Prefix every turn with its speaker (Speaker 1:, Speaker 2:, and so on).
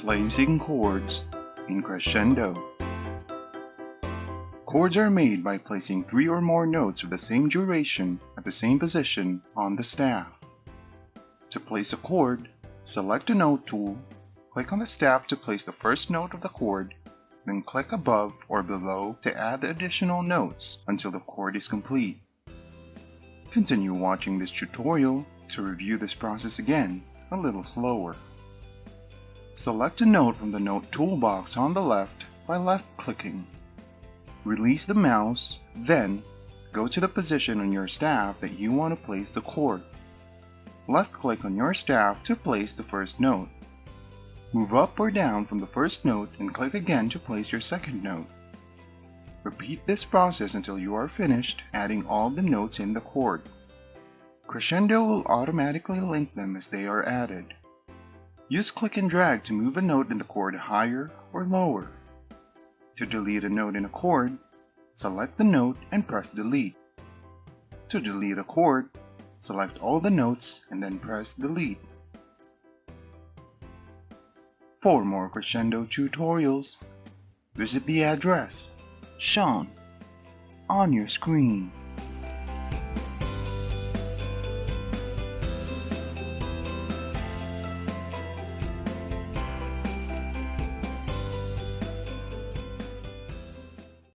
Speaker 1: Placing chords in Crescendo. Chords are made by placing 3 or more notes of the same duration at the same position on the staff. To place a chord, select the Note tool, click on the staff to place the first note of the chord, then click above or below to add the additional notes until the chord is complete. Continue watching this tutorial to review this process again a little slower. Select a note from the Note toolbox on the left by left-clicking. Release the mouse, then go to the position on your staff that you want to place the chord. Left-click on your staff to place the first note. Move up or down from the first note and click again to place your second note. Repeat this process until you are finished adding all the notes in the chord. Crescendo will automatically link them as they are added. Use click and drag to move a note in the chord higher or lower. To delete a note in a chord, select the note and press delete. To delete a chord, select all the notes and then press delete. For more Crescendo tutorials, visit the address shown on your screen.